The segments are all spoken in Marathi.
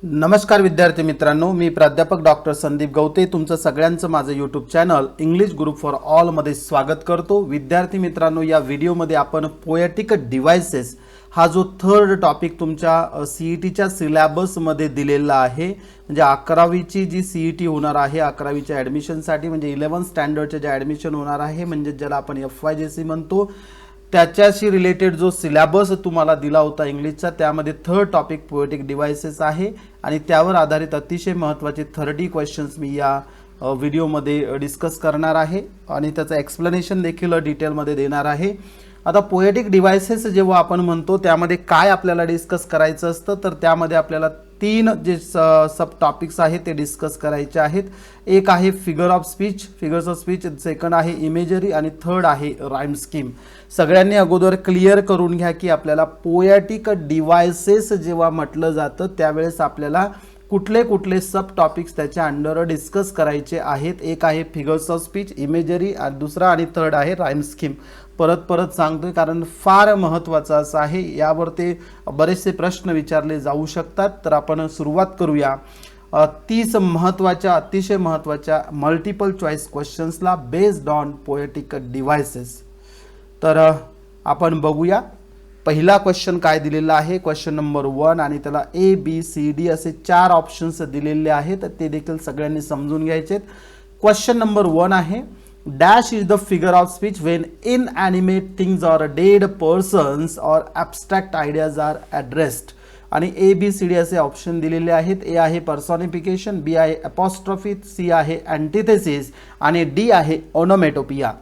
नमस्कार विद्यार्थी मित्रांनो, मी प्राध्यापक डॉक्टर संदीप गवते तुमचं सगळ्यांचं माझं YouTube channel English group for all मध्ये स्वागत करतो। विद्यार्थी मित्रांनो, या व्हिडिओमध्ये आपण पोएटिक डिव्हाइसेस हा जो थर्ड टॉपिक तुमच्या सीईटीच्या सिलेबसमध्ये दिलेला आहे, म्हणजे 11वीची जी सीईटी होणार आहे 11वीच्या ॲडमिशनसाठी, म्हणजे 11th स्टँडर्डचे जे ॲडमिशन होणार आहे, म्हणजे ज्याला आपण FYJC म्हणतो, त्याच्याशी रिलेटेड जो सिलेबस तुम्हाला दिला होता इंग्लिशचा, त्यामध्ये थर्ड टॉपिक पोएटिक डिव्हाइसेस आहे आणि त्यावर आधारित अतिशय महत्त्वाचे 30 क्वेश्चन्स मी या व्हिडिओमध्ये डिस्कस करणार आहे आणि त्याचं एक्सप्लेनेशन देखील डिटेलमध्ये देणार आहे। आता पोएटिक डिव्हाइसेस जेव्हा आपण म्हणतो त्यामध्ये काय आपल्याला डिस्कस करायचं असतं, तर त्यामध्ये आपल्याला 3 जे सब टॉपिक्स आहेत ते डिस्कस करायचे आहेत। एक आहे फिगर्स ऑफ स्पीच, सेकंड आहे इमेजरी आणि थर्ड आहे राइम स्कीम। सगळ्यांनी अगोदर क्लिअर करून घ्या की आपल्याला पोएटिक डिव्हाइसेस जेव्हा म्हटलं जातं त्यावेळेस आपल्याला कुठले कुठले सब टॉपिक्स त्याच्या अंडर डिस्कस करायचे आहेत। एक आहे फिगर्स ऑफ स्पीच, इमेजरी आणि दुसरा आणि थर्ड आहे राइम स्कीम। परत सांगतोय कारण फार महत्त्वाचं असं आहे, यावर ते बरेचसे प्रश्न विचारले जाऊ शकतात। तर आपण सुरुवात करूया 30 महत्त्वाच्या अतिशय महत्त्वाच्या मल्टिपल चॉईस क्वेश्चन्सला बेस्ड ऑन पोएटिक डिव्हाइसेस। तर आपण बघूया पहिला क्वेश्चन काय दिलेला आहे। क्वेश्चन नंबर 1 आणि त्याला ABCD असे 4 ऑप्शन्स दिलेले आहेत, ते देखील सगळ्यांनी समजून घ्यायचे। क्वेश्चन नंबर 1 आहे, dash is the figure of speech when inanimate things or dead persons or abstract ideas are addressed. आणि ABCD असे ऑप्शन दिलेले आहेत। ए आहे पर्सॉनिफिकेशन, बी आहे अपॉस्ट्रॉफी, सी आहे अँटिथेसिस आणि डी आहे ओनोमॅटोपिया।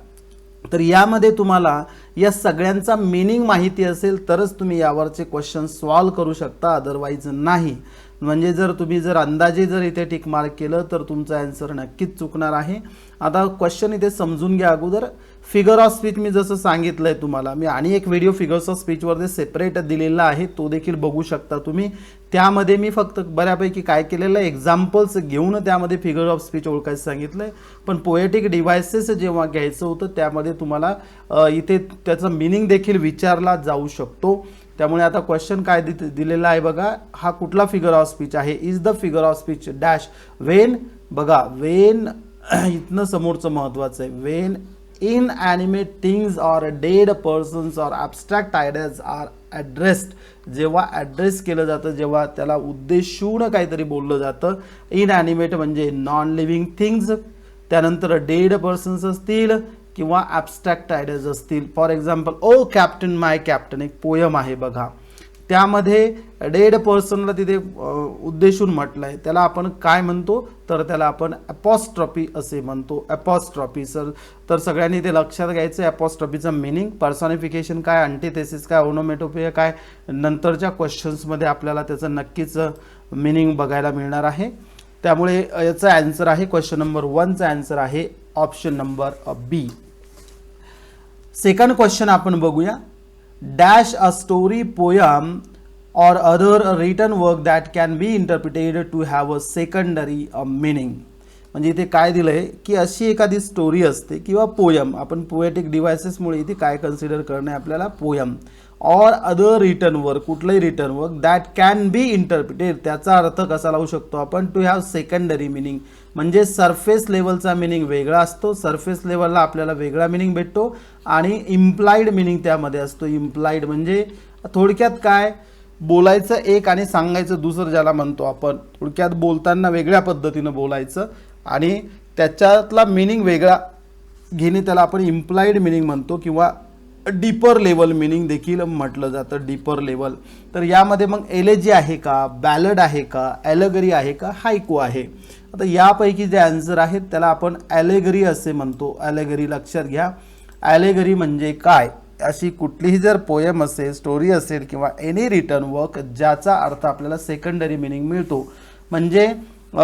तर यामध्ये तुम्हाला या सगळ्यांचा मीनिंग माहिती असेल तरच तुम्ही यावरचे क्वेश्चन सॉल्व करू शकता, अदरवाइज नाही। म्हणजे जर अंदाजे इथे टिक मार्क केलं तर तुमचं आन्सर नक्कीच चुकणार आहे। आता क्वेश्चन इथे समजून घ्या अगोदर। फिगर ऑफ स्पीच मी जसं सांगितलंय तुम्हाला, मी आणि एक व्हिडिओ फिगर्स ऑफ स्पीचवरती सेपरेट दिलेला आहे, तो देखील बघू शकता तुम्ही। त्यामध्ये मी फक्त बऱ्यापैकी काय केलेलं आहे, एक्झाम्पल्स घेऊन त्यामध्ये फिगर ऑफ स्पीच ओळखायचं सांगितलंय। पण पोएटिक डिव्हाइसेस जेव्हा घ्यायचं होतं त्यामध्ये तुम्हाला इथे त्याचा मीनिंग देखील विचारला जाऊ शकतो। त्यामुळे आता क्वेश्चन काय दिलेला आहे बघा, हा कुठला फिगर ऑफ स्पीच आहे। Is the figure of speech dash when, बघा व्हेन इथनं समोरचं महत्त्वाचं आहे, when inanimate things or dead persons or abstract ideas are addressed. जेव्हा ॲड्रेस केलं जातं, जेव्हा त्याला उद्देशून काहीतरी बोललं जातं, इनएनिमेट म्हणजे नॉन लिव्हिंग थिंग्स, त्यानंतर डेड पर्सन्स असतील किंवा ॲब्स्ट्रॅक्ट आयडियाज असतील। For example O captain my captain एक पोयम आहे बघा, त्यामध्ये डेड पर्सनला तिथे उद्देशून म्हटलं आहे, त्याला आपण काय म्हणतो, तर त्याला आपण अपॉस्ट्रॉफी असे म्हणतो, अपॉस्ट्रॉफी। तर सगळ्यांनी ते लक्षात घ्यायचं, अपॉस्ट्रॉफीचा मिनिंग, पर्सॉनिफिकेशन काय, अँटिथेसिस काय, ओनोमॅटोपिया काय, नंतरच्या क्वेश्चन्समध्ये आपल्याला त्याचं नक्कीच मिनिंग बघायला मिळणार आहे। त्यामुळे याचा आन्सर आहे, क्वेश्चन नंबर 1चा आन्सर आहे option number B. Second question आपण बघूया, डॅश अ स्टोरी, पोयम और other written work that can be interpreted to have a secondary meaning. म्हणजे इथे काय दिलंय की अशी एखादी स्टोरी असते किंवा पोयम, आपण पोएटिक डिव्हाइसेसमुळे इथे काय कन्सिडर करणे आपल्याला, पोयम और अदर रिटन वर्क, कुठलंही written work that can be interpreted, त्याचा अर्थ कसा लावू शकतो आपण, टू हॅव सेकंडरी मिनिंग। म्हणजे सरफेस लेवलचा मिनिंग वेगळा असतो, सरफेस लेवलला आपल्याला वेगळा मिनिंग भेटतो आणि इम्प्लाइड मिनिंग त्यामध्ये असतो। इम्प्लाइड म्हणजे थोडक्यात काय, बोलायचं एक आणि सांगायचं दुसरं, ज्याला म्हणतो आपण थोडक्यात बोलताना वेगळ्या पद्धतीनं बोलायचं आणि त्याच्यातला मिनिंग वेगळा घेणे, त्याला आपण इम्प्लाइड मिनिंग म्हणतो किंवा डीपर लेवल मिनिंग देखील म्हटलं जातं, डीपर लेवल। तर यामध्ये मग एलेजी आहे का, बॅलड आहे का, ॲलेगरी आहे का, हायकू आहे। आता यापैकी जे आन्सर आहेत त्याला आपण ॲलेगरी असे म्हणतो। ॲलेगरी लक्षात घ्या, ॲलेगरी म्हणजे काय, अशी कुठलीही जर पोयम असेल, स्टोरी असेल किंवा एनी रिटन वर्क ज्याचा अर्थ आपल्याला सेकंडरी मिनिंग मिळतो, म्हणजे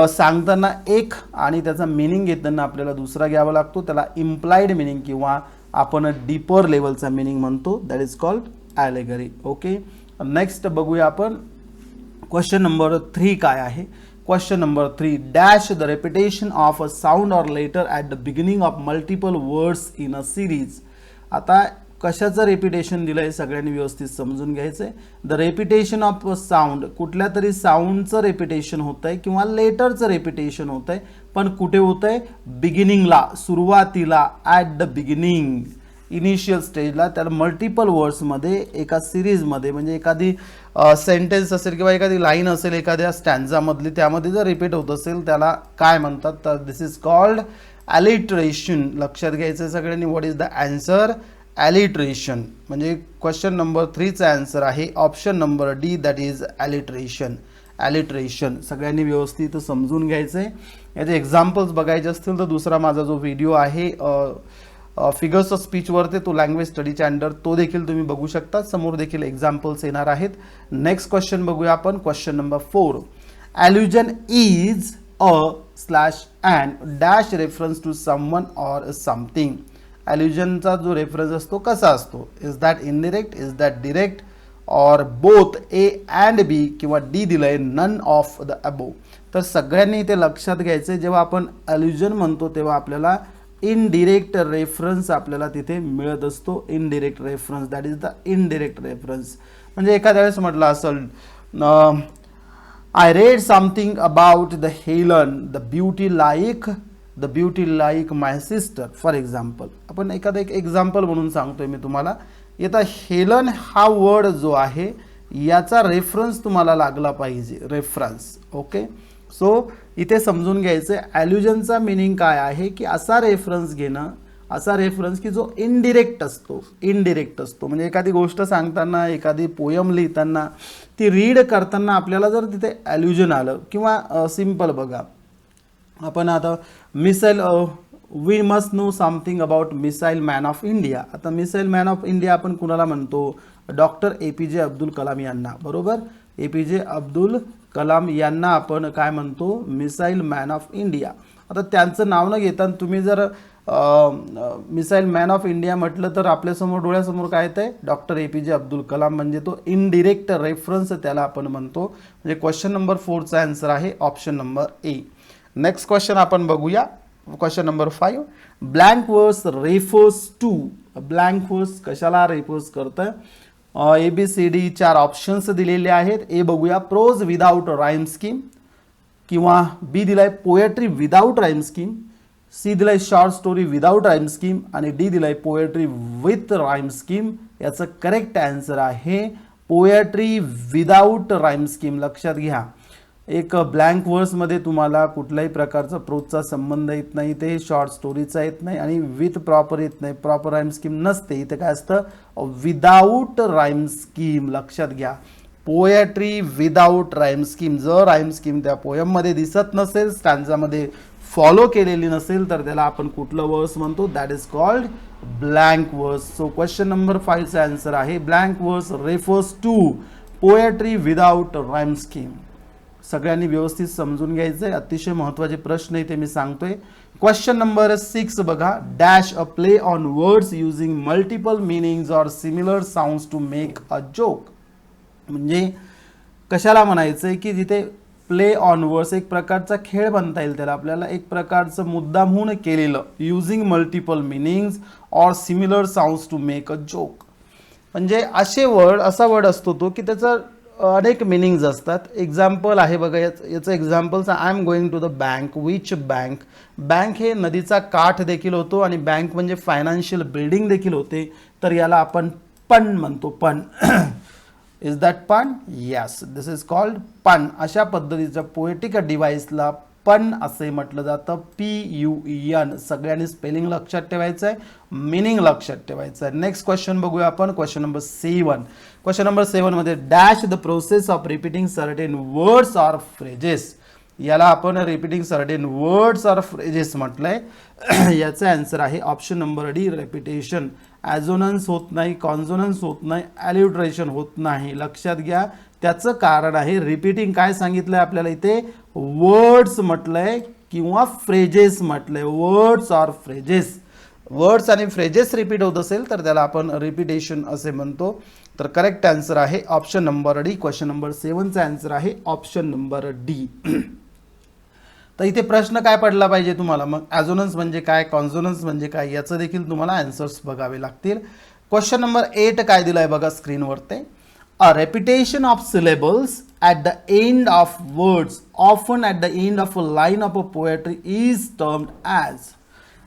सांगताना एक आणि त्याचा मिनिंग घेताना आपल्याला दुसरा घ्यावा लागतो, त्याला इम्प्लाइड मिनिंग किंवा आपण डीपर लेवलचा मिनिंग म्हणतो, that is called allegory. Okay, next बघूया आपण क्वेश्चन नंबर 3 काय आहे। Question number 3, dash the repetition of a sound or letter at the beginning of multiple words in a series. आता कशाचं रेपिटेशन दिलंय सगळ्यांनी व्यवस्थित समजून घ्यायचंय. The repetition of a sound, कुठल्या तरी साऊंडचं रेपिटेशन होतंय किंवा लेटरचं रेपिटेशन होतंय, पण कुठे होतंय? बिगिनिंगला, सुरुवातीला, ॲट द बिगिनिंग, इनिशियल स्टेजला. त्याला मल्टिपल वर्ड्समध्ये एका सिरीजमध्ये म्हणजे एखादी सेंटेन्स असेल किंवा एखादी लाईन असेल एखाद्या स्टॅन्झामधली, त्यामध्ये जर रिपीट होत असेल त्याला काय म्हणतात? तर दिस इज कॉल्ड ॲलिट्रेशन. लक्षात घ्यायचं सगळ्यांनी. What is the answer? Alliteration. म्हणजे क्वेश्चन नंबर 3चा आन्सर आहे option number D, that is alliteration. Alliteration सगळ्यांनी व्यवस्थित समजून घ्यायचं आहे. याचे एक्झाम्पल्स बघायचे असतील तर दुसरा माझा जो व्हिडिओ आहे फिगर्स ऑफ स्पीचवरती, तो लँग्वेज स्टडीच्या अंडर, तो देखील तुम्ही बघू शकता. समोर देखील एक्झाम्पल्स येणार आहेत. नेक्स्ट क्वेश्चन बघूया आपण. Question number 4. Allusion is a slash and dash reference to someone or something. ॲल्युजनचा जो रेफरन्स असतो कसा असतो? Is that indirect, is that direct, or both A and B, किंवा डी दिलंय नन ऑफ द अबो. तर सगळ्यांनी इथे लक्षात घ्यायचं, जेव्हा आपण ॲल्युजन म्हणतो तेव्हा आपल्याला इनडिरेक्ट रेफरन्स आपल्याला तिथे मिळत असतो. Indirect reference, that is the indirect reference. म्हणजे एखाद्या वेळेस म्हटलं असेल I read something about the Helen, the beauty like my sister, for example. आपण एखादं एक एक्झाम्पल म्हणून सांगतोय मी तुम्हाला. येता हेलन हा वर्ड जो आहे याचा रेफरन्स तुम्हाला लागला पाहिजे, रेफरन्स. ओके, सो इथे समजून घ्यायचं ॲल्युजनचा मिनिंग काय आहे की असा रेफरन्स घेणं, असा रेफरन्स की जो इनडिरेक्ट असतो. इनडिरेक्ट असतो म्हणजे एखादी गोष्ट सांगताना, एखादी पोयम लिहिताना, ती रीड करताना आपल्याला जर तिथे ॲल्युजन आलं, किंवा सिम्पल बघा, आपण आता missile, we must know something about missile man of India. आता मिसाईल मॅन ऑफ इंडिया आपण कुणाला म्हणतो? डॉक्टर APJ अब्दुल कलाम यांना, बरोबर. APJ अब्दुल कलाम यांना आपण काय म्हणतो? Missile man of India. आता त्यांचं नाव न घेता तुम्ही जर मिसाईल मॅन ऑफ इंडिया म्हटलं तर आपल्यासमोर, डोळ्यासमोर काय येतंय? Doctor APJ Abdul Kalam. म्हणजे तो इनडिरेक्ट रेफरन्स त्याला आपण म्हणतो. म्हणजे क्वेश्चन नंबर 4चा आन्सर आहे ऑप्शन नंबर ए. नेक्स्ट क्वेश्चन आपण बघूया. Question number 5. Blank verse refers to. Blank वर्स कशाला रेफर्स करतं? ABCD 4 ऑप्शन्स दिलेले आहेत. ए बघूया, प्रोज विदाउट राईम स्कीम, किंवा बी दिलाय poetry without rhyme scheme, C दिलाय short story without rhyme scheme, आणि डी दिलाय पोएट्री विथ राईम स्कीम. याचं करेक्ट आन्सर आहे पोएट्री विदाउट राईम स्कीम. लक्षात घ्या, एक ब्लँक वर्समध्ये तुम्हाला कुठल्याही प्रकारचा प्रोजचा संबंध येत नाही, ते शॉर्ट स्टोरीचा येत नाही, आणि विथ प्रॉपर येत नाही, प्रॉपर राईम स्कीम नसते. इथे काय असतं? Without rhyme scheme. लक्षात घ्या, पोएट्री विदाउट राईम स्कीम. जर राईम स्कीम त्या पोयममध्ये दिसत नसेल, स्टॅन्झामध्ये फॉलो केलेली नसेल, तर त्याला आपण कुठलं वर्स म्हणतो? That is called blank verse. So question number 5चा आन्सर आहे blank verse refers to poetry without rhyme scheme. सगळ्यांनी व्यवस्थित समजून घ्यायचंय. अतिशय महत्त्वाचे प्रश्न इथे मी सांगतोय. क्वेश्चन नंबर 6 बघा. Dash a play on words using multiple meanings or similar sounds to make a joke. म्हणजे कशाला म्हणायचंय की जिथे प्ले ऑन वर्ड्स, एक प्रकारचा खेळ म्हणता येईल त्याला आपल्याला, एक प्रकारचं मुद्दामहून केलेलं, using multiple meanings or similar sounds to make a joke. म्हणजे असे वर्ड, असा वर्ड असतो तो की त्याचा अनेक मिनिंग्ज असतात. एक्झाम्पल आहे बघा, याचं examples, I am going to the bank. Which bank? Bank हे नदीचा काठ देखील होतो, आणि बँक म्हणजे फायनान्शियल बिल्डिंग देखील होते. तर याला आपण पण म्हणतो, पण. इज दॅट पण? यस, दिस इज कॉल्ड पण. अशा पद्धतीच्या पोएटिक डिव्हाइसला पण असे म्हटलं जातं. PUN. सगळ्यांनी स्पेलिंग लक्षात ठेवायचं आहे, मिनिंग लक्षात ठेवायचं आहे. नेक्स्ट क्वेश्चन बघूया आपण. Question number 7. क्वेश्चन नंबर 7 मध्ये dash the process of repeating certain words or phrases. याला आपण repeating certain words or phrases म्हटलंय. याचा आन्सर आहे ऑप्शन नंबर डी, रेपिटेशन. ॲझोनन्स होत नाही, कॉन्झोनन्स होत नाही, ॲल्युट्रेशन होत नाही. लक्षात घ्या, त्याचं कारण आहे रिपीटिंग. काय सांगितलंय आपल्याला इथे? वर्ड्स म्हटलंय किंवा फ्रेजेस म्हटलंय. Words or phrases. वर्ड्स आणि फ्रेजेस रिपीट होत असेल तर त्याला आपण रिपीटेशन असे म्हणतो. तर करेक्ट आन्सर आहे option number D. Question number 7चा आन्सर आहे ऑप्शन नंबर डी. तर इथे प्रश्न काय पडला पाहिजे तुम्हाला? मग ॲझोनन्स म्हणजे काय, कॉन्झोनन्स म्हणजे काय, याचं देखील तुम्हाला आन्सर्स बघावे लागतील. क्वेश्चन नंबर 8 काय दिलाय बघा स्क्रीनवरती. A repetition of syllables at the end of words often at the end of a line of a poetry is termed as.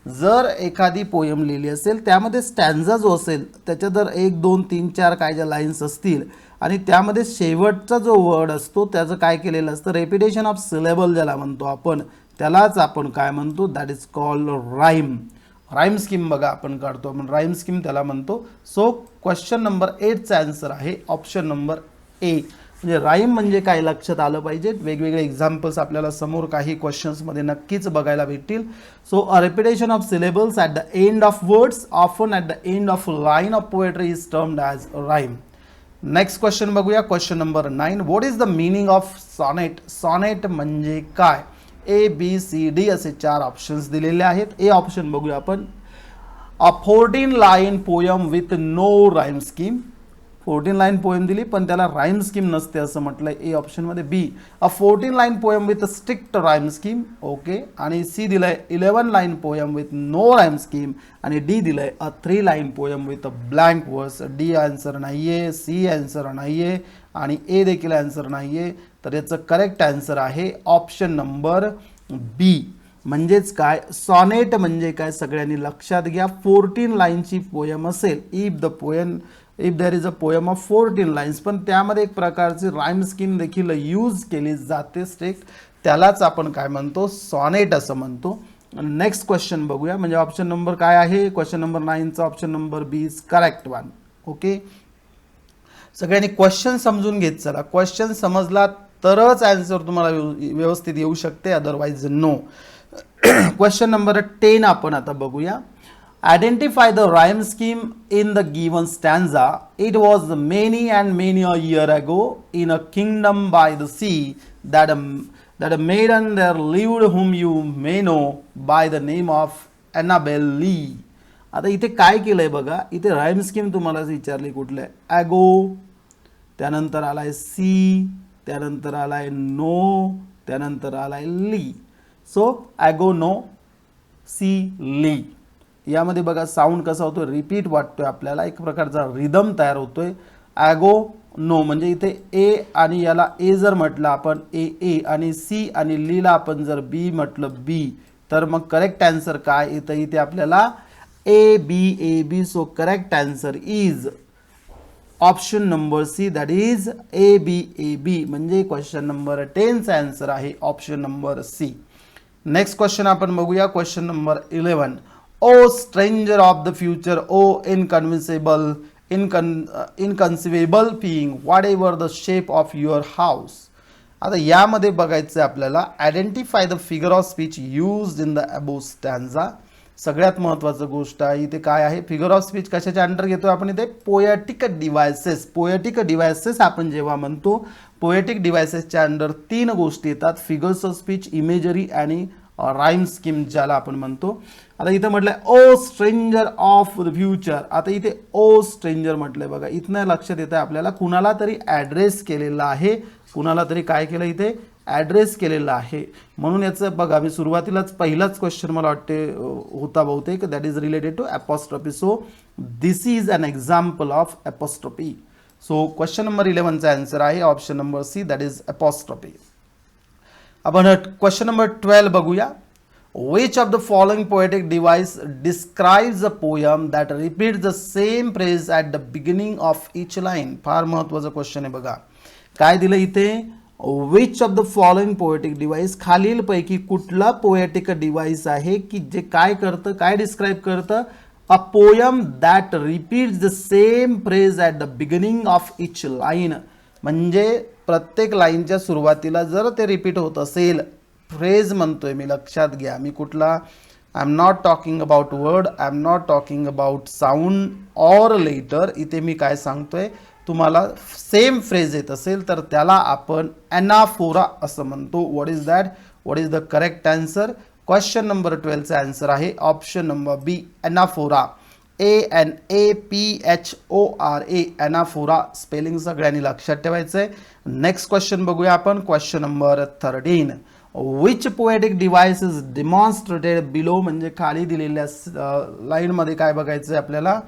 जर एखादी पोयम लिहिली असेल त्यामध्ये स्टॅन्झा जो असेल त्याच्या जर 1 2 3 4 काय ज्या लाईन्स असतील आणि त्यामध्ये शेवटचा जो वर्ड असतो त्याचं काय केलेलं असतं रेपिटेशन ऑफ सिलेबल ज्याला म्हणतो आपण त्यालाच आपण काय म्हणतो that is called rhyme. Rhyme scheme बघा आपण काढतो आपण राईम स्कीम त्याला म्हणतो. सो क्वेश्चन नंबर 8 चा आन्सर आहे ऑप्शन नंबर ए. म्हणजे राईम म्हणजे काय लक्षात आलं पाहिजे. वेगवेगळे एक्झाम्पल्स आपल्याला समोर काही क्वेश्चन्समध्ये नक्कीच बघायला भेटतील. So a repetition of syllables at the end of words often at the end of line of poetry is termed as rhyme. Next question बघूया. Question number 9. What is the meaning of sonnet. Sonnet म्हणजे काय. ए बी सी डी असे 4 ऑप्शन्स दिलेले आहेत. ए ऑप्शन बघूया आपण. A 14 line poem with no rhyme scheme. 14 line poem दिली पण त्याला राईम स्कीम नसते असं म्हटलंय ए ऑप्शनमध्ये. B a 14 line poem with a strict rhyme scheme. Okay. आणि सी दिलंय 11 line poem with no rhyme scheme. आणि डी दिलंय a 3 line poem with a blank verse. D answer नाहीये, सी आन्सर नाहीये आणि ए देखील आन्सर नाहीये. तर याचं करेक्ट आन्सर आहे ऑप्शन नंबर बी. म्हणजेच काय सॉनेट म्हणजे काय सगळ्यांनी लक्षात घ्या. 14 लाईनची पोयम असेल if there is a poem of 14 lines पण त्यामध्ये एक प्रकारची राईम स्कीम देखील यूज केली जाते स्ट्रिक्ट त्यालाच आपण काय म्हणतो सॉनेट असं म्हणतो. नेक्स्ट क्वेश्चन बघूया. म्हणजे ऑप्शन नंबर काय आहे क्वेश्चन नंबर 9चा option number B is correct one. Okay. सगळ्यांनी क्वेश्चन समजून घेत चला. क्वेश्चन समजला तरच आन्सर तुम्हाला व्यवस्थित येऊ शकते अदरवाइज नो. क्वेश्चन नंबर 10 आपण आता बघूया. Identify the rhyme scheme in the given stanza. It was many and many a year ago in a kingdom by the sea that a maiden there lived whom you may know by the name of Annabel Lee. आता इथे काय केलंय बघा. इथे राईम स्कीम तुम्हाला विचारली कुठलं आहे. ॲगो, त्यानंतर आलाय सी, त्यानंतर आलाय नो, त्यानंतर आलाय ली. सो ॲगो, नो, सी, ली. यामध्ये बघा साऊंड कसा होतो रिपीट वाटतोय आपल्याला एक प्रकारचा रिदम तयार होतोय. ॲगो नो म्हणजे इथे ए आणि याला ए जर म्हटलं आपण ए ए आणि सी आणि लीला आपण जर बी म्हटलं बी तर मग करेक्ट आन्सर काय येतं इथे आपल्याला A B. So correct answer is option number C that is A B. म्हणजे क्वेश्चन नंबर 10 चा आन्सर आहे option number C. Next question आपण बघूया. Question number 11. O stranger of the future, O inconceivable being, whatever the shape of your house. आता यामध्ये बघायचं आपल्याला identify the figure of speech used in the above stanza. सगळ्यात महत्त्वाचं गोष्ट आहे इथे काय आहे फिगर ऑफ स्पीच कशाच्या अंडर घेतो आपण इथे पोएटिक डिव्हायसेस. पोएटिक डिव्हायसेस आपण जेव्हा म्हणतो पोएटिक डिव्हायसेसच्या अंडर 3 गोष्टी येतात. फिगर्स ऑफ स्पीच, इमेजरी आणि राईम स्कीम ज्याला आपण म्हणतो. आता इथं म्हटलंय ओ स्ट्रेंजर ऑफ द फ्युचर. आता इथे ओ स्ट्रेंजर म्हटलंय बघा. इथनं लक्षात येतं आपल्याला कुणाला तरी ॲड्रेस केलेला आहे. कुणाला तरी काय केलं इथे ॲड्रेस केलेला आहे. म्हणून याचं बघा मी सुरुवातीलाच पहिलाच क्वेश्चन मला वाटते होता बहुतेक that is related to apostrophe. So this is an example of apostrophe. So question number 11चा आन्सर आहे option number C that is apostrophe. आपण क्वेश्चन नंबर 12 बघूया. Which of the following poetic device describes a poem that repeats the same phrase at the beginning of each line? फार महत्त्वाचा क्वेश्चन आहे बघा. काय दिलं इथे which of the following poetic device खालीलपैकी कुठला पोएटिक डिव्हाइस आहे की जे काय करतं काय डिस्क्राइब करतं a poem that repeats the same phrase at the beginning of each line. म्हणजे प्रत्येक लाईनच्या सुरुवातीला जर ते रिपीट होत असेल फ्रेज म्हणतोय मी लक्षात घ्या मी कुठला I am not talking about word I am not talking about sound or letter. इथे मी काय सांगतोय तुम्हाला सेम फ्रेज येत असेल तर त्याला आपण ॲनाफोरा असं म्हणतो. What is that. What is the correct answer. Question number 12चा आन्सर आहे option number B anaphora. ANAPHORA anaphora. Spelling सगळ्यांनी लक्षात ठेवायचं आहे. नेक्स्ट क्वेश्चन बघूया आपण. Question number 13. Which poetic device is demonstrated below. म्हणजे खाली दिलेल्या लाईनमध्ये काय बघायचं आहे आपल्याला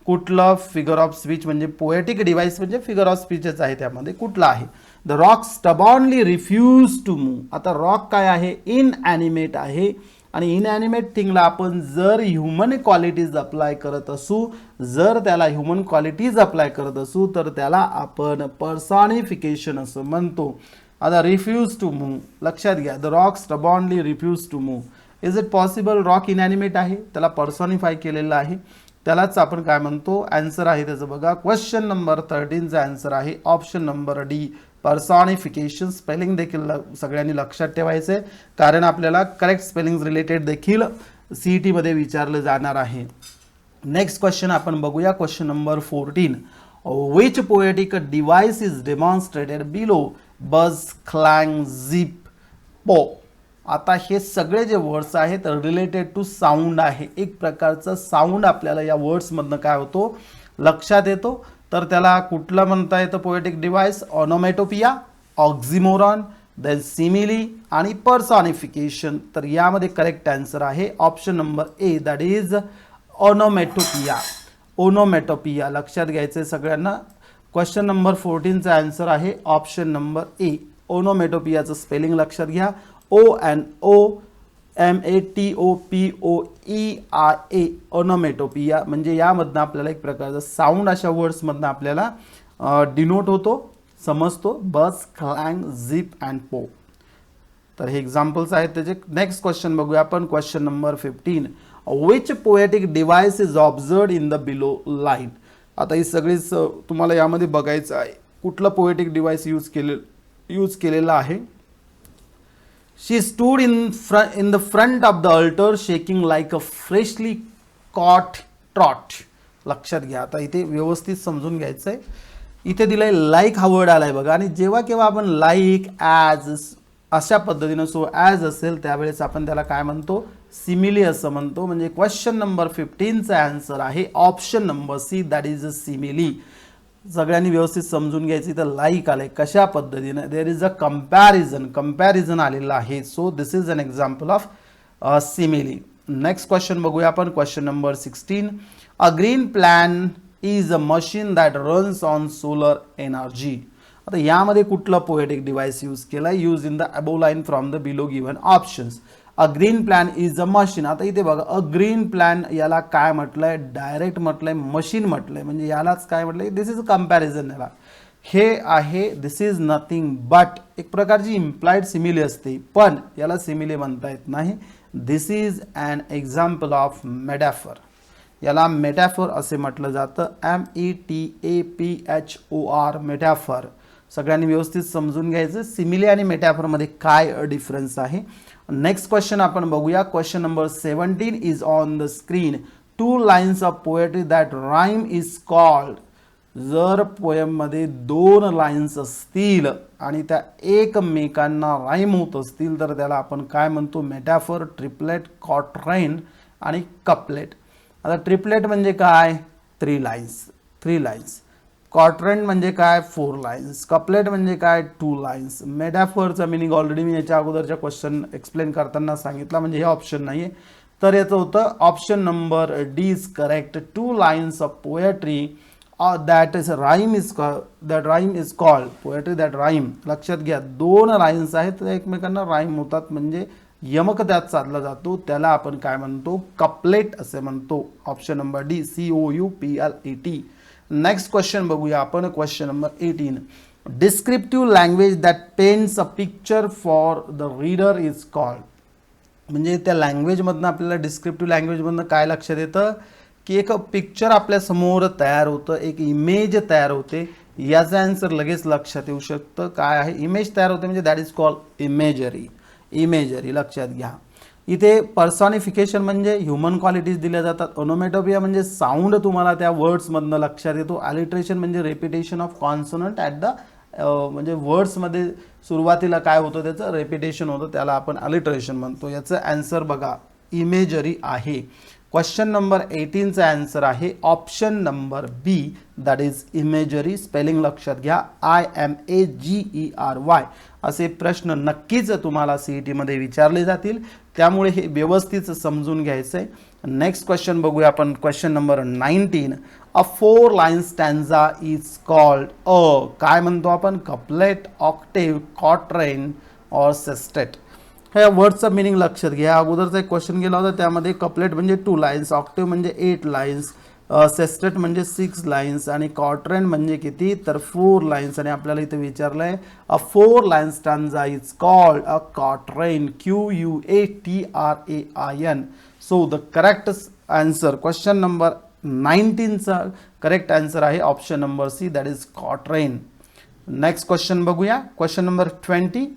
कुठलं फिगर ऑफ स्पीच म्हणजे पोएटिक डिव्हाइस म्हणजे फिगर ऑफ स्पीचच आहे, त्यामध्ये कुठला आहे? The rock stubbornly refuse to move. आता रॉक काय आहे? इनॲनिमेट आहे, आणि इनॲनिमेट थिंगला आपण जर ह्युमन क्वालिटीज अप्लाय करत असू, जर त्याला ह्युमन क्वालिटीज अप्लाय करत असू, तर त्याला आपण पर्सॉनिफिकेशन असं म्हणतो. आता रिफ्यूज टू मूव्ह लक्षात घ्या. The rock stubbornly refuse to move. Is it possible? Rock inanimate आहे, त्याला पर्सॉनिफाय केलेलं आहे, त्यालाच आपण काय म्हणतो? आन्सर आहे त्याचं बघा. क्वेश्चन नंबर 13चा आन्सर आहे ऑप्शन नंबर डी, पर्सॉनिफिकेशन. स्पेलिंग देखील सगळ्यांनी लक्षात ठेवायचं आहे, कारण आपल्याला करेक्ट स्पेलिंग रिलेटेड देखील CET मध्ये विचारलं जाणार आहे. नेक्स्ट क्वेश्चन आपण बघूया. Question number 14. Which poetic device is demonstrated below? बज, क्लँग, झिप, पो. आता हे सगळे जे वर्ड्स आहेत रिलेटेड टू साऊंड आहे. एक प्रकारचं साऊंड आपल्याला या वर्ड्समधनं काय होतो? लक्षात येतो. तर त्याला कुठलं म्हणता येतं poetic device? Onomatopoeia, oxymoron, then simile आणि पर्सॉनिफिकेशन. तर यामध्ये करेक्ट आन्सर आहे option number A, that is onomatopoeia. Onomatopoeia लक्षात घ्यायचं सगळ्यांना. क्वेश्चन नंबर 14चा आन्सर आहे ऑप्शन नंबर ए, ओनोमॅटोपियाचं स्पेलिंग लक्षात घ्या. ONOMATOPOEIA, ओनोमॅटोपिया. म्हणजे यामधनं आपल्याला एक प्रकारचं साऊंड अशा वर्ड्समधनं आपल्याला डिनोट होतो, समजतो. बस, क्लँग, झिप अँड पो. तर हे एक्झाम्पल्स आहेत त्याचे. नेक्स्ट क्वेश्चन बघूया आपण. Question number 15. Which poetic device is observed in the below line? आता ही सगळीच तुम्हाला यामध्ये बघायचं आहे कुठलं पोएटिक डिव्हाइस यूज केलेलं आहे. She stood in the front of the altar shaking like a freshly caught trot. लक्षात घ्या. आता इथे व्यवस्थित समजून घ्यायचं आहे. इथे दिलाय लाईक हा वर्ड आलाय बघा, आणि जेव्हा केव्हा आपण लाईक, ॲज अशा पद्धतीनं सो ॲज असेल त्यावेळेस आपण त्याला काय म्हणतो? सिमिली असं म्हणतो. म्हणजे क्वेश्चन नंबर 15चा आन्सर आहे option number C, that is a simile. सगळ्यांनी व्यवस्थित समजून घ्यायची. तर लाईक आले कशा पद्धतीने? देर इज अ कंपॅरिझन आलेलं आहे. So this is an example of simile. Next question बघूया आपण. Question number 16. A green plan is a machine that runs on solar energy. आता यामध्ये कुठलं पोएटिक डिव्हाइस यूज केलाय? Use in the above line from the below given options. A green plan is a machine. आता इथे बघा, अ ग्रीन प्लॅन याला काय म्हटलंय? डायरेक्ट म्हटलंय, मशीन म्हटलंय. म्हणजे यालाच काय म्हटलंय? दिस इज अ कंपॅरिझन. याला हे आहे दिस इज नथिंग बट, एक प्रकारची इम्प्लाइड सिमिली असते, पण याला सिमिली म्हणता येत नाही. This is an example of metaphor. याला मेटाफर असे म्हटलं जातं. METAPHOR, metaphor. सगळ्यांनी व्यवस्थित समजून घ्यायचं सिमिली आणि मेटाफरमध्ये काय डिफरन्स आहे. नेक्स्ट क्वेश्चन आपण बघूया. Question number 17 is on the screen. 2 lines of poetry that rhyme is called. जर पोएममध्ये 2 लाईन्स असतील आणि त्या एकमेकांना राईम होत असतील तर त्याला आपण काय म्हणतो? मेटाफर, ट्रिपलेट, क्वाट्रेन आणि कपलेट. आता ट्रिपलेट म्हणजे काय? 3 लाईन्स. क्वाड्रंट म्हणजे काय? 4 लाईन्स. कपलेट म्हणजे काय? 2 लाईन्स. मेटाफरचा मिनिंग ऑलरेडी मी याच्या अगोदरच्या क्वेश्चन एक्सप्लेन करताना सांगितला, म्हणजे हे ऑप्शन नाही आहे. तर याचं होतं option number D is correct. 2 lines of poetry that rhyme is called poetry that rhyme. लक्षात घ्या, 2 लाईन्स आहेत त्या एकमेकांना राईम होतात, म्हणजे यमक त्यात साधला जातो, त्याला आपण काय म्हणतो? कपलेट असे म्हणतो. Option number D, COUPLET. Next question बघूया आपण. Question number 18. Descriptive language that paints a picture for the reader is called. म्हणजे त्या लँग्वेजमधनं आपल्याला डिस्क्रिप्टिव्ह लँग्वेजमधनं काय लक्षात येतं? की एक पिक्चर आपल्यासमोर तयार होतं, एक इमेज तयार होते. याचा आन्सर लगेच लक्षात येऊ शकतं. काय आहे? इमेज तयार होते म्हणजे दॅट इज कॉल्ड इमेजरी. लक्षात घ्या. इथे पर्सॉनिफिकेशन म्हणजे ह्युमन क्वालिटीज दिल्या जातात. ओनोमॅटोपिया म्हणजे साऊंड तुम्हाला त्या वर्ड्समधनं लक्षात येतो. अलिट्रेशन म्हणजे repetition of consonant at the म्हणजे वर्ड्समध्ये सुरुवातीला काय होतं? त्याचं रेपिटेशन होतं, त्याला आपण अलिट्रेशन म्हणतो. याचं आन्सर बघा इमेजरी आहे. क्वेश्चन नंबर 18चा आन्सर आहे option number B, that is imagery. Spelling लक्षात घ्या, IMAGERY. असे प्रश्न नक्कीच तुम्हाला CET मध्ये विचारले जातील, त्यामुळे हे व्यवस्थित समजून घ्यायचं आहे. नेक्स्ट क्वेश्चन बघूया आपण. Question number 19. A 4 line stanza is called काय म्हणतो आपण? कपलेट, ऑक्टेव, क्वाट्रेन और सेस्टेट. ह्या वर्डचं मिनिंग लक्षात घ्या. अगोदरचा एक क्वेश्चन गेला होता, त्यामध्ये कपलेट म्हणजे 2 लाईन्स, ऑक्टेव म्हणजे 8 लाईन्स, सेस्टेट म्हणजे 6 लाईन्स आणि क्वाट्रेन म्हणजे किती? तर 4 लाईन्स. आणि आपल्याला इथे विचारलं आहे a 4 line stanza is called a quatrain, QUATRAIN. So the correct answer question number 19चा करेक्ट आन्सर आहे option number C, that is quatrain. Next question बघूया. Question number 20.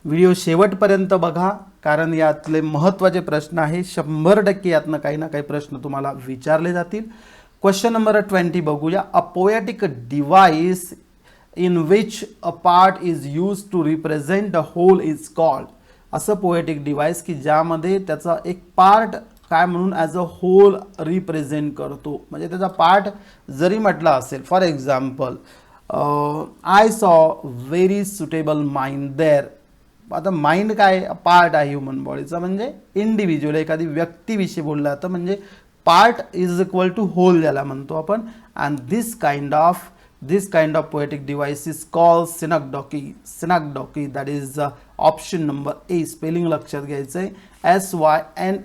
व्हिडिओ शेवटपर्यंत बघा, कारण यातले महत्त्वाचे प्रश्न आहे. 100% यातनं काही ना काही प्रश्न तुम्हाला विचारले जातील. क्वेश्चन नंबर 20 बघूया. A poetic device in which a part is use to represent the whole is called. असं पोएटिक डिव्हाइस की ज्यामध्ये त्याचा एक पार्ट काय म्हणून ॲज अ होल रिप्रेझेंट करतो. म्हणजे त्याचा पार्ट जरी म्हटला असेल, for example I saw very suitable mind there. आता माइंड काय? पार्ट आहे ह्युमन बॉडीचा, म्हणजे इंडिव्हिज्युअल, एखादी व्यक्तीविषयी बोललं जातं, म्हणजे part is equal to whole ज्याला म्हणतो आपण. And this kind of poetic device is called synecdoche. Synecdoche, that is option number A. Spelling लक्षात घ्यायचं आहे, SYNECDOCHE,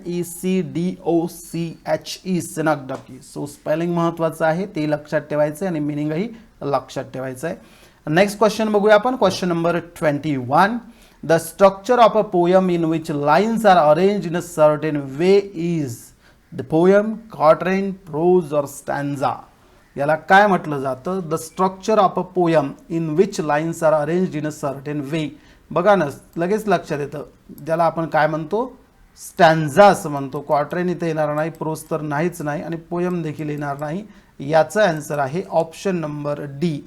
सिनॅक्डॉकी. सो स्पेलिंग महत्त्वाचं आहे, ते लक्षात ठेवायचं आहे आणि मिनिंगही लक्षात ठेवायचं आहे. नेक्स्ट क्वेश्चन बघूया आपण. Question number 21. The structure of a poem in which lines are arranged in a certain way is the poem, quatrain, prose or stanza. याला काय म्हटलं जातं? The structure of a poem in which lines are arranged in a certain way. बघा ना, लगेच लक्षात येतं, ज्याला आपण काय म्हणतो? स्टॅन्झा असं म्हणतो. क्वाट्रेन इथे येणार नाही, प्रोज तर नाहीच नाही, आणि पोयम देखील येणार नाही. याचा आन्सर आहे option number D.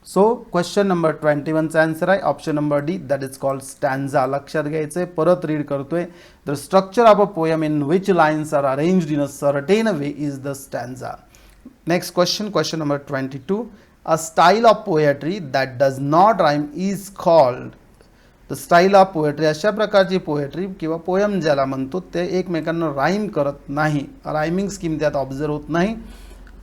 So question number 21चा आन्सर आहे option number D, that is called stanza. लक्षात घ्यायचं आहे, परत रीड करतोय. The structure of a poem in which lines are arranged in a certain way is the stanza. Next question, question number 22. A style of poetry that does not rhyme is called. The style of poetry, अशा प्रकारची पोएट्री किंवा पोयम ज्याला म्हणतो ते एकमेकांना राईम करत नाही, रायमिंग स्कीम त्यात ऑब्झर्व होत नाही.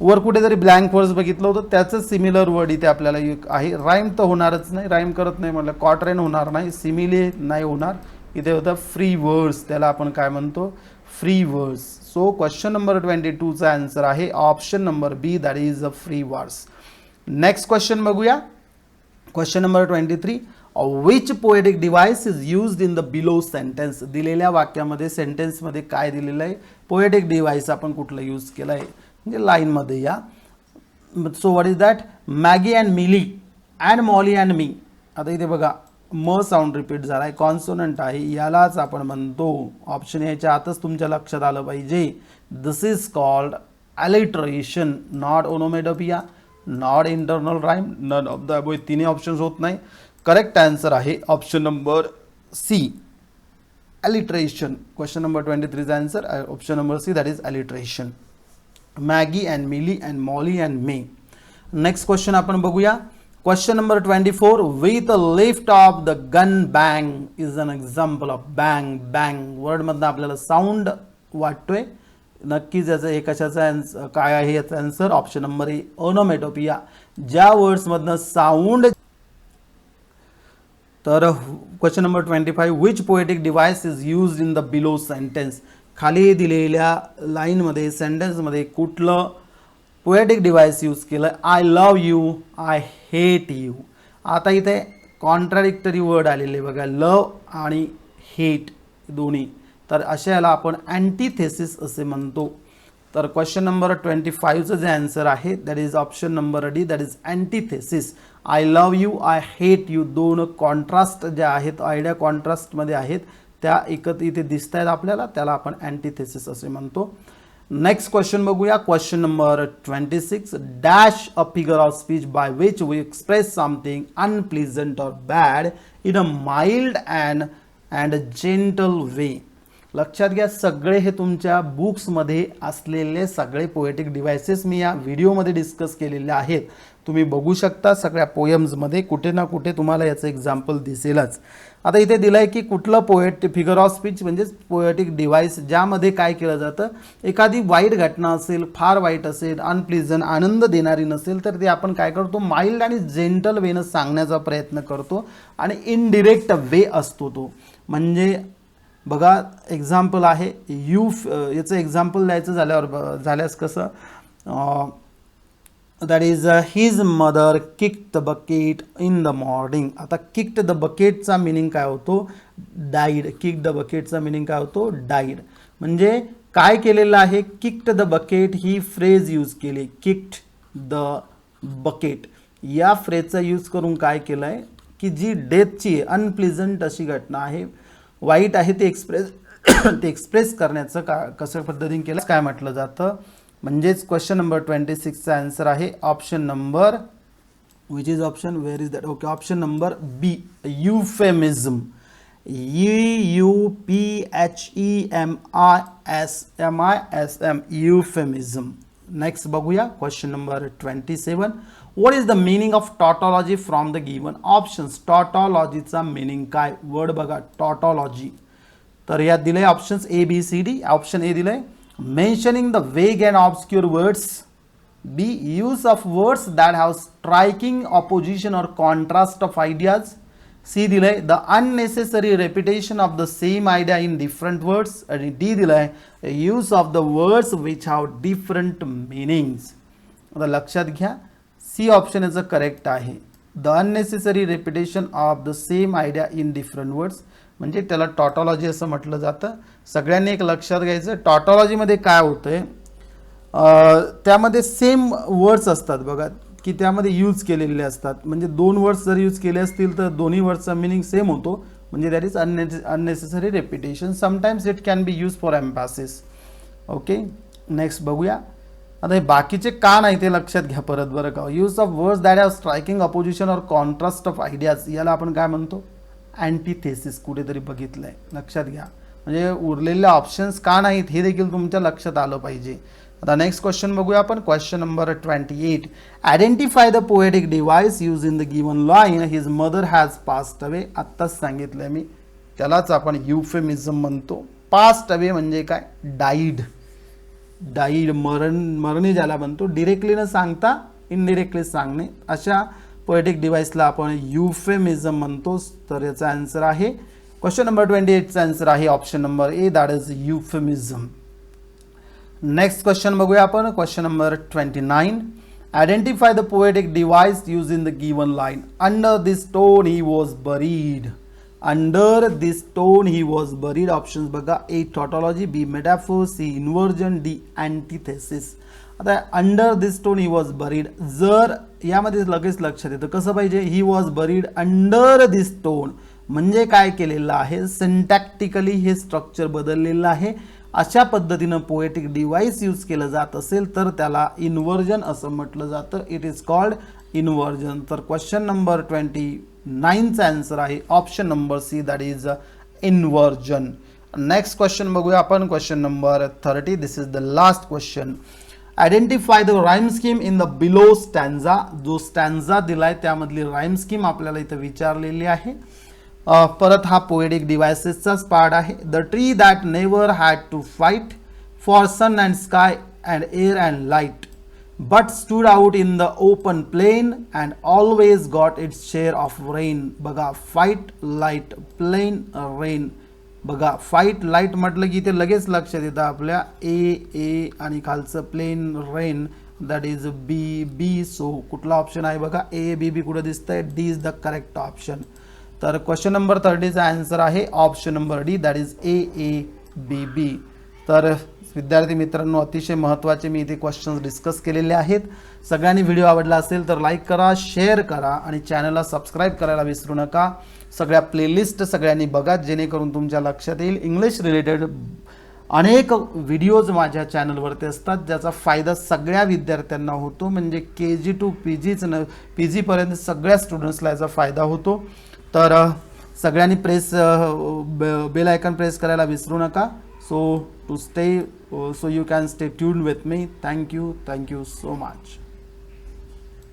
वर कुठेतरी ब्लँक वर्ड्स बघितलं होतं, त्याचं सिमिलर वर्ड इथे आपल्याला आहे. राईम तर होणारच नाही, राईम करत नाही म्हटलं, क्वाट्रेन होणार नाही, सिमिले नाही होणार. इथे होतं फ्री वर्ड्स, त्याला आपण काय म्हणतो? Free words. So question number 22चा आन्सर आहे option number B, that is a free words. Next question बघूया. Question number 23. Which poetic device is used in the below sentence. दिलेल्या वाक्यामध्ये, सेंटेन्समध्ये काय दिलेलं आहे? पोएटिक डिव्हाइस आपण कुठलं यूज केलं आहे, म्हणजे लाईनमध्ये या. So what is that? Maggie and Millie and Molly and me. आता इथे बघा, म साऊंड रिपीट झाला आहे, कॉन्सोनंट आहे, यालाच आपण म्हणतो, ऑप्शन याच्या आतच तुमच्या लक्षात आलं पाहिजे, this is called alliteration, not onomatopoeia, not internal rhyme, none of the above. तिन्ही ऑप्शन्स होत नाही. करेक्ट आन्सर आहे option number C, alliteration. Question number 23चा answer option number C, that is alliteration. Maggie and Millie and Molly and may. Next question आपण बघूया. Question number 24. With a lift of the gun bang is an example of. Bang bang वर्डमधनं आपल्याला साऊंड वाटतोय, नक्कीच याचं हे कशाचा आन्सर काय आहे? याचा आन्सर ऑप्शन नंबर ए, ओनोमेटोपिया. ज्या वर्ड्समधनं साऊंड. तर question number 25. Which poetic device is used in the below sentence. खाली दिलेल्या लाईनमध्ये, सेंटेन्समध्ये कुठलं पोएटिक डिव्हाइस यूज केलं? I love you, I hate you. आता इथे कॉन्ट्राडिक्टरी वर्ड आलेले बघा, लव आणि हेट दोन्ही. तर अशा याला आपण अँटीथेसिस असे म्हणतो. तर क्वेश्चन नंबर 25चं जे आन्सर आहे that is option number D, that is antithesis. I love you, I hate you, दोन कॉन्ट्रास्ट ज्या आहेत, आयडिया कॉन्ट्रास्टमध्ये आहेत, त्या एकत्र इथे दिसत आहेत आपल्याला, त्याला आपण अँटीथेसिस असे म्हणतो. नेक्स्ट क्वेश्चन बघूया. Question number 26. Dash a figure of speech by which we express something unpleasant और bad in a mild and gentle way. लक्षात घ्या, सगळे हे तुमच्या बुक्समध्ये असलेले सगळे पोएटिक डिव्हाइसेस मी या व्हिडिओमध्ये डिस्कस केलेले आहेत. तुम्ही बघू शकता सगळ्या पोएम्समध्ये कुठे ना कुठे तुम्हाला याचं एक्झाम्पल दिसेलच. आता इथे दिलं आहे की कुठलं फिगर ऑफ स्पीच म्हणजेच पोएटिक डिव्हाइस ज्यामध्ये काय केलं जातं, एखादी वाईट घटना असेल, फार वाईट असेल, अनप्लीजंट, आनंद देणारी नसेल, तर ते आपण काय करतो, माइल्ड आणि जेंटल वेनं सांगण्याचा प्रयत्न करतो आणि इनडिरेक्ट वे असतो तो. म्हणजे बघा एक्झाम्पल आहे याचं एक्झाम्पल द्यायचं झाल्यास कसं, that is his mother kicked the bucket in the morning. आता किक्ड द बकेटचा मिनिंग काय होतो, डाईड. किक्ड द बकेटचा मिनिंग काय होतो, डाईड. म्हणजे काय केलेलं आहे, kicked the bucket he phrase use केली. किक्ड द बकेट या फ्रेजचा यूज करून काय केलं आहे की जी डेथची अनप्लीजंट अशी घटना आहे, वाईट आहे, ते एक्सप्रेस करण्याचं कसं पद्धतीने केलं काय म्हटलं जातं. म्हणजेच क्वेश्चन नंबर 26चा आन्सर आहे option number, which is option, where is that, okay, option number B, euphemism. UPHEMISM, euphemism. Next बघूया question number 27. What is the meaning of tautology from the given options. टॉटॉलॉजीचा मिनिंग काय, वर्ड बघा टॉटॉलॉजी. तर यात दिलंय ऑप्शन्स ABCD. ऑप्शन ए दिलंय mentioning the vague and obscure words. B, use of words that have striking opposition और कॉन्ट्रास्ट ऑफ आयडियाज. सी दिलंय the unnecessary repetition of the same idea in different words. आणि डी दिलंय use of the words which have different meanings. आता लक्षात घ्या, सी ऑप्शन याचं करेक्ट आहे. The unnecessary repetition of the same idea in different words म्हणजे त्याला टॉटॉलॉजी असं म्हटलं जातं. सगळ्यांनी एक लक्षात घ्यायचं, टॉटॉलॉजीमध्ये काय होतंय, त्यामध्ये सेम वर्ड्स असतात बघा, की त्यामध्ये यूज केलेले असतात. म्हणजे दोन वर्ड्स जर यूज केले असतील तर दोन्ही वर्ड्सचा मिनिंग सेम होतो. म्हणजे that is unnecessary repetition. Sometimes it can be use for एम्फॅसिस. Okay, next बघूया. आता हे बाकीचे का नाही ते लक्षात घ्या परत बरं का. Use of words that have striking opposition और कॉन्ट्रास्ट ऑफ आयडियाज, याला आपण काय म्हणतो, अँटीथेसिस. कुठेतरी बघितलंय, लक्षात घ्या. म्हणजे उरलेले ऑप्शन्स का नाहीत हे देखील तुमच्या लक्षात आलं पाहिजे. आता नेक्स्ट क्वेश्चन बघूया आपण. Question number 28. Identify the poetic device use in the given line. His mother has passed away. आत्ताच सांगितलंय मी, त्यालाच आपण युफेमिझम म्हणतो. पास्ड अवे म्हणजे काय, डाईड. डाईड, मरणे ज्याला म्हणतो, डिरेक्टली न सांगता इनडिरेक्टली सांगणे, अशा पोएटिक डिव्हाइसला आपण युफेमिझम म्हणतो. तर याचा आन्सर आहे क्वेश्चन नंबर 28चा आन्सर आहे option number A, that is euphemism. Next question बघूया आपण. Question number 29. Identify the poetic device use in the given line. Under this stone he was buried. Under this stone he was buried. Options बघा, A tautology, B metaphor, C inversion, D antithesis. आता under this stone he was buried, जर यामध्ये लगेच लक्षात येतं कसं पाहिजे, he was buried under this stone म्हणजे काय केलेलं आहे, सिंटॅक्टिकली हे स्ट्रक्चर बदललेलं आहे. अशा पद्धतीनं पोएटिक डिव्हाइस यूज केलं जात असेल तर त्याला इन्व्हर्जन असं म्हटलं जातं. It is called inversion. तर क्वेश्चन नंबर 29चा आन्सर आहे option number C, that is inversion. Next question बघूया आपण. Question number 30. This is the last question. Identify the rhyme scheme in the below stanza. जो स्टॅन्झा दिलाय त्यामधली राईम स्कीम आपल्याला इथं विचारलेली आहे. परत हा पोएटिक डिव्हाइसेसचाच पार्ट आहे. The tree that never had to fight for sun and sky and air and light but stood out in the open plain and always got its share of rain. बघा, फाईट, लाईट, प्लेन, रेन. बघा, फाईट, लाईट म्हटलं की ते लगेच लक्षात येतं आपल्या ए आणि खालचं plain, rain, that is B. So कुठला ऑप्शन आहे बघा, ए बी कुठं दिसतंय, D is the correct option. तर क्वेश्चन नंबर 30चा आन्सर आहे option number D, that is A. तर विद्यार्थी मित्रांनो, अतिशय महत्त्वाचे मी इथे क्वेश्चन्स डिस्कस केलेले आहेत. सगळ्यांनी व्हिडिओ आवडला असेल तर लाईक करा, शेअर करा आणि चॅनलला सबस्क्राईब करायला विसरू नका. सगळ्या प्लेलिस्ट सगळ्यांनी बघा जेणेकरून तुमच्या लक्षात येईल. इंग्लिश रिलेटेड अनेक व्हिडिओज माझ्या चॅनलवरती असतात ज्याचा फायदा सगळ्या विद्यार्थ्यांना होतो. म्हणजे KG to PG पर्यंत सगळ्या स्टुडंट्सला याचा फायदा होतो. तर सगळ्यांनी बेल आयकॉन प्रेस करायला विसरू नका. So to stay so you can stay tuned with me. Thank you so much.